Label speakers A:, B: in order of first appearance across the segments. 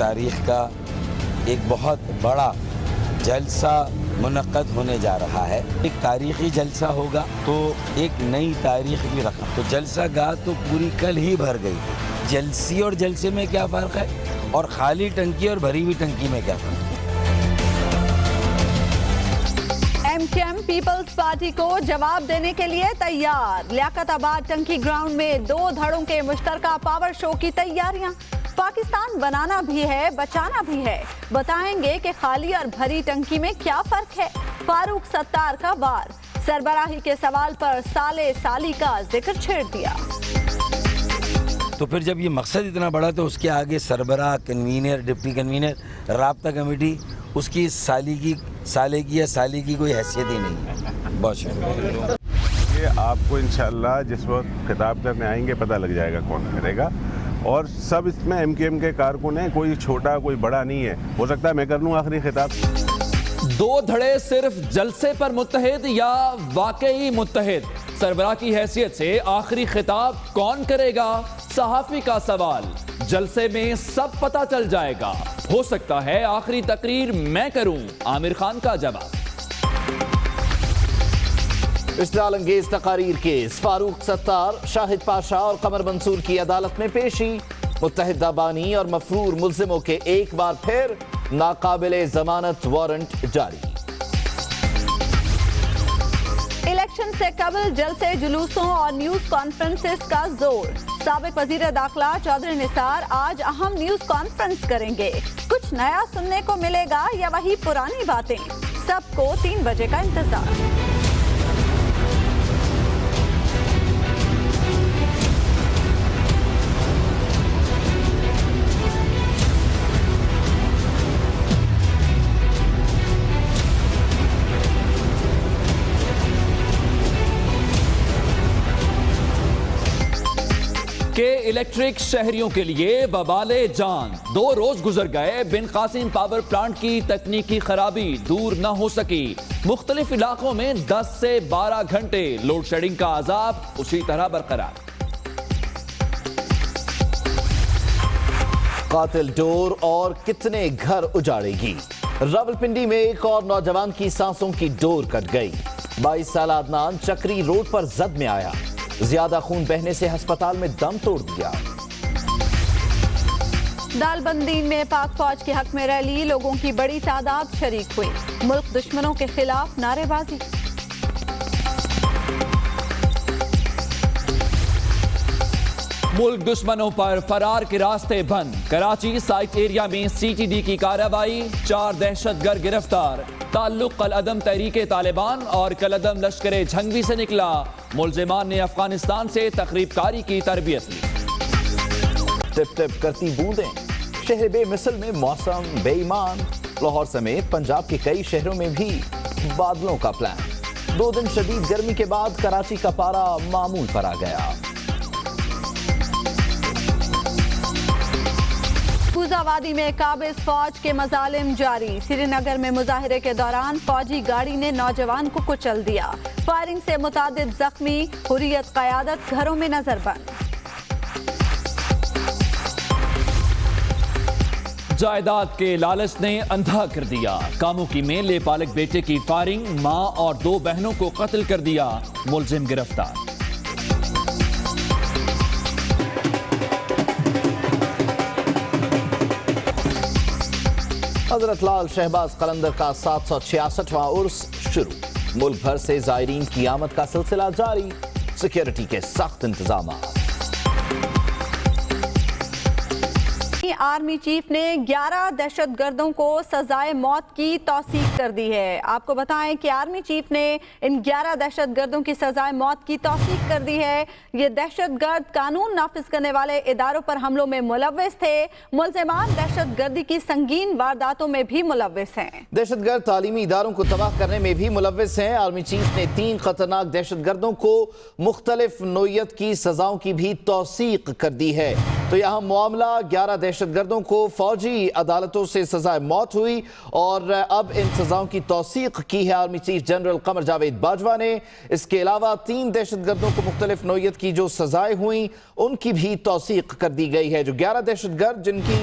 A: تاریخ کا ایک بہت بڑا جلسہ منعقد ہونے جا رہا ہے. ایک تاریخی جلسہ ہوگا تو ایک نئی تاریخ بھی رکھا. تو جلسہ گاہ تو پوری کل ہی بھر گئی. جلسی اور جلسے میں کیا فرق ہے اور خالی ٹنکی اور بھری ہوئی ٹنکی میں کیا فرق ہے؟
B: M Q M Peoples Party کو جواب دینے کے لیے تیار. لیاقت آباد ٹنکی گراؤنڈ میں 2 دھڑوں کے مشترکہ پاور شو کی تیاریاں. پاکستان بنانا بھی ہے بچانا بھی ہے. بتائیں گے کہ خالی اور بھری ٹنکی میں کیا فرق ہے. فاروق ستار کا وار. سربراہی کے سوال پر سالے سالی کا ذکر چھیڑ دیا.
A: تو پھر جب یہ مقصد اتنا بڑا تو اس کے آگے سربراہ، کنوینر، ڈپٹی کنوینر، رابطہ کمیٹی، اس کی سالے کی یا سالے کی کوئی حیثیت ہی نہیں ہے. بہت شکریہ.
C: یہ آپ کو انشاءاللہ جس وقت خطاب کرنے آئیں گے پتہ لگ جائے گا کون کرے گا. اور سب اس میں ایم کیو ایم کے کارکن ہیں، کوئی چھوٹا کوئی بڑا نہیں ہے. ہو سکتا ہے میں کر لوں آخری خطاب.
D: 2 دھڑے صرف جلسے پر متحد یا واقعی متحد؟ سربراہ کی حیثیت سے آخری خطاب کون کرے گا؟ صحافی کا سوال. جلسے میں سب پتہ چل جائے گا. ہو سکتا ہے آخری تقریر میں کروں. عامر خان کا جواب. اشتعال انگیز تقاریر کیس. فاروق ستار، شاہد پاشا اور قمر منصور کی عدالت میں پیشی. متحدہ بانی اور مفرور ملزموں کے ایک بار پھر ناقابل ضمانت وارنٹ جاری.
B: الیکشن سے قبل جلسے، جلوسوں اور نیوز کانفرنسز کا زور. سابق وزیر داخلہ چودھری نثار آج اہم نیوز کانفرنس کریں گے. کچھ نیا سننے کو ملے گا یا وہی پرانی باتیں؟ سب کو 3 بجے کا انتظار.
D: کہ الیکٹرک شہریوں کے لیے وبال جان. 2 روز گزر گئے، بن قاسم پاور پلانٹ کی تکنیکی خرابی دور نہ ہو سکی. مختلف علاقوں میں 10 سے 12 گھنٹے لوڈ شیڈنگ کا عذاب اسی طرح برقرار. قاتل ڈور اور کتنے گھر اجاڑے گی؟ راولپنڈی میں ایک اور نوجوان کی سانسوں کی ڈور کٹ گئی. 22 سالہ عدنان چکری روڈ پر زد میں آیا. زیادہ خون بہنے سے ہسپتال میں دم توڑ دیا.
B: دال بندین میں پاک فوج کے حق میں ریلی. لوگوں کی بڑی تعداد شریک ہوئی. ملک دشمنوں کے خلاف نعرے بازی.
D: ملک دشمنوں پر فرار کے راستے بند. کراچی سائٹ ایریا میں سی ٹی ڈی کی کارروائی. 4 دہشت گرد گرفتار. تعلق کالعدم تحریک طالبان اور کالعدم لشکر جھنگوی سے نکلا. ملزمان نے افغانستان سے تخریب کاری کی تربیت لی. ٹپ ٹپ کرتی بوندیں. شہر بے مثل میں موسم بے ایمان. لاہور سمیت پنجاب کے کئی شہروں میں بھی بادلوں کا پلان. 2 دن شدید گرمی کے بعد کراچی کا پارا معمول پر آ گیا.
B: کوزہ وادی میں قابض فوج کے مظالم جاری. سری نگر میں مظاہرے کے دوران فوجی گاڑی نے نوجوان کو کچل دیا. فائرنگ سے متعدد زخمی. حریت قیادت گھروں میں نظر بند.
D: جائیداد کے لالچ نے اندھا کر دیا. کاموکی میں لے پالک بیٹے کی فائرنگ. ماں اور 2 بہنوں کو قتل کر دیا. ملزم گرفتار. حضرت لال شہباز قلندر کا 766واں عرس شروع. ملک بھر سے زائرین کی آمد کا سلسلہ جاری. سیکیورٹی کے سخت انتظامات.
B: آرمی چیف نے 11 دہشت گردوں کو سزائے موت کی توثیق کر دی ہے. آپ کو بتائیں کہ آرمی چیف نے ان 11 دہشت گردوں کی سزائے موت کی توثیق کر دی ہے. یہ دہشت گرد قانون نافذ کرنے والے اداروں پر حملوں میں ملوث تھے. ملزمان دہشت گردی کی سنگین وارداتوں میں بھی ملوث ہیں.
D: دہشت گرد تعلیمی اداروں کو تباہ کرنے میں بھی ملوث ہیں. آرمی چیف نے 3 خطرناک دہشت گردوں کو مختلف نوعیت کی سزاؤں کی بھی توثیق کر دی ہے. تو یہاں معاملہ 11 دہشت گردوں کو فوجی عدالتوں سے سزائے موت ہوئی اور اب ان سزاؤں کی توثیق کی ہے army chief general Qamar Javed Bajwa نے. اس کے علاوہ 3 دہشت گردوں کو مختلف نوعیت کی جو سزائیں ہوئیں ان کی بھی توثیق کر دی گئی ہے. جو 11 دہشت گرد جن کی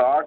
E: 60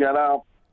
E: 11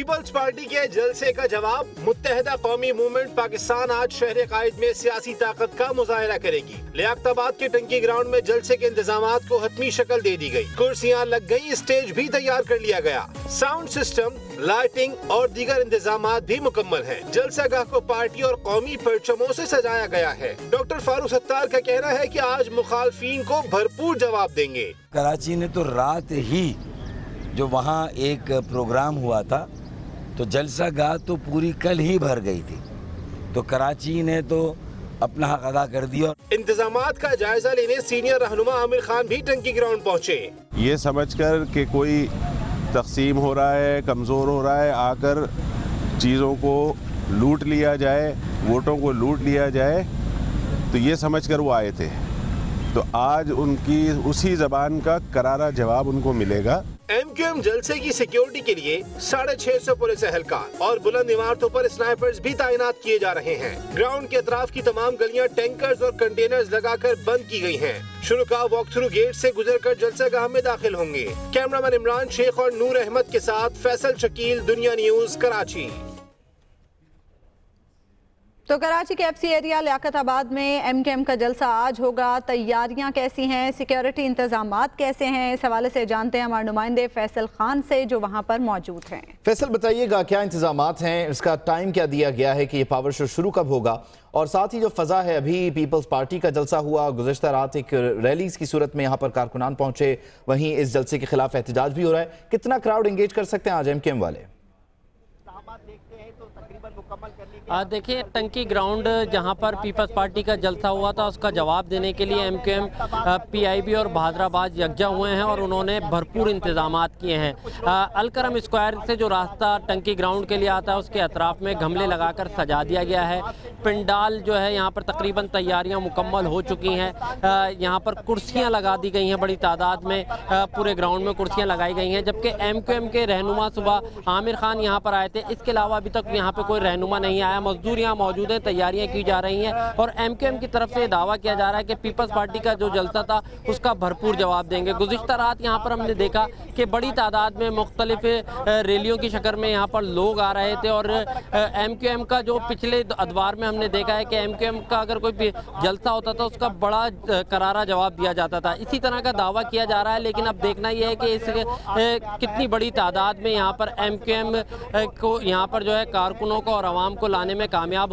F: پیپلز پارٹی کے جلسے کا جواب متحدہ قومی موومنٹ پاکستان آج شہر قائد میں سیاسی طاقت کا مظاہرہ کرے گی۔ لیاقت آباد کے ٹنکی گراؤنڈ میں جلسے کے انتظامات کو حتمی شکل دے دی گئی، کرسیاں لگ گئی، اسٹیج بھی تیار کر لیا گیا، ساؤنڈ سسٹم، لائٹنگ اور دیگر انتظامات بھی مکمل ہیں۔ جلسہ گاہ کو پارٹی اور قومی پرچموں سے سجایا گیا ہے۔ ڈاکٹر فاروق ستار کا کہنا ہے کہ آج مخالفین کو بھرپور جواب دیں گے۔
A: کراچی نے تو رات ہی جو وہاں ایک پروگرام ہوا تھا تو جلسہ گاہ تو پوری کل ہی بھر گئی تھی، تو کراچی نے تو اپنا حق ادا کر دیا۔
F: انتظامات کا جائزہ لینے سینئر رہنما عامر خان بھی ٹنکی گراؤنڈ پہنچے۔
C: یہ سمجھ کر کہ کوئی تقسیم ہو رہا ہے، کمزور ہو رہا ہے، آ کر چیزوں کو لوٹ لیا جائے، ووٹوں کو لوٹ لیا جائے، تو یہ سمجھ کر وہ آئے تھے۔ تو آج ان کی اسی زبان کا کرارا جواب ان کو ملے گا۔
F: ایم کیو ایم جلسے کی سیکیورٹی کے لیے 650 پولیس اہلکار اور بلند عمارتوں پر اسنائپرز بھی تعینات کیے جا رہے ہیں۔ گراؤنڈ کے اطراف کی تمام گلیاں ٹینکرز اور کنٹینرز لگا کر بند کی گئی ہیں۔ شرکاء واک تھرو گیٹ سے گزر کر جلسہ گاہ میں داخل ہوں گے۔ کیمرامین عمران شیخ اور نور احمد کے ساتھ فیصل شکیل، دنیا نیوز، کراچی۔
B: تو کراچی کے ایف سی ایریا لیاقت آباد میں ایم کیو ایم کا جلسہ آج ہوگا، تیاریاں کیسی ہیں، سیکیورٹی انتظامات کیسے ہیں، اس حوالے سے جانتے ہیں ہمارے نمائندے فیصل خان سے جو وہاں پر موجود ہیں۔
G: فیصل بتائیے گا کیا انتظامات ہیں، اس کا ٹائم کیا دیا گیا ہے کہ یہ پاور شو شروع کب ہوگا، اور ساتھ ہی جو فضا ہے، ابھی پیپلز پارٹی کا جلسہ ہوا، گزشتہ رات ایک ریلیز کی صورت میں یہاں پر کارکنان پہنچے، وہیں اس جلسے کے خلاف احتجاج بھی ہو رہا ہے، کتنا کراؤڈ انگیج کر سکتے ہیں آج ایم کیو ایم والے؟
H: دیکھیں ٹنکی گراؤنڈ جہاں پر پیپلز پارٹی کا جلسہ ہوا تھا اس کا جواب دینے کے لیے M Q M, P I B اور بہادر آباد یکجا ہوئے ہیں اور انہوں نے بھرپور انتظامات کیے ہیں۔ الکرم اسکوائر سے جو راستہ ٹنکی گراؤنڈ کے لیے آتا ہے اس کے اطراف میں گملے لگا کر سجا دیا گیا ہے۔ پنڈال جو ہے یہاں پر تقریباً تیاریاں مکمل ہو چکی ہیں، یہاں پر کرسیاں لگا دی گئی ہیں، بڑی تعداد میں پورے گراؤنڈ میں کرسیاں لگائی گئی ہیں، جبکہ ایم کیو ایم کے رہنما صبح عامر خان یہاں پر آئے تھے، اس کے علاوہ ابھی تک یہاں پہ کوئی رہنما نہیں آیا۔ مزدور یہاں موجود ہیں، تیاریاں کی جا رہی ہیں اور ایم کیو ایم کی طرف سے دعویٰ کیا جا رہا ہے کہ پیپلز پارٹی کا جو جلسہ تھا اس کا بھرپور جواب دیں گے۔ گزشتہ رات یہاں پر ہم نے دیکھا کہ بڑی تعداد میں مختلف ریلیوں کی شکل میں یہاں پر لوگ آ رہے تھے اور ایم کیو ایم کا جو پچھلے ادوار میں ہم نے دیکھا ہے کہ ایم کیو ایم کا اگر کوئی جلسہ ہوتا تھا اس کا بڑا کرارا جواب دیا جاتا تھا، اسی طرح کا دعویٰ کیا جا رہا ہے۔ لیکن اب دیکھنا یہ ہے کہ اس کتنی بڑی تعداد میں یہاں پر ایم کیو ایم کو یہاں پر جو ہے کارکنوں کو اور عوام کو لانے میں کامیاب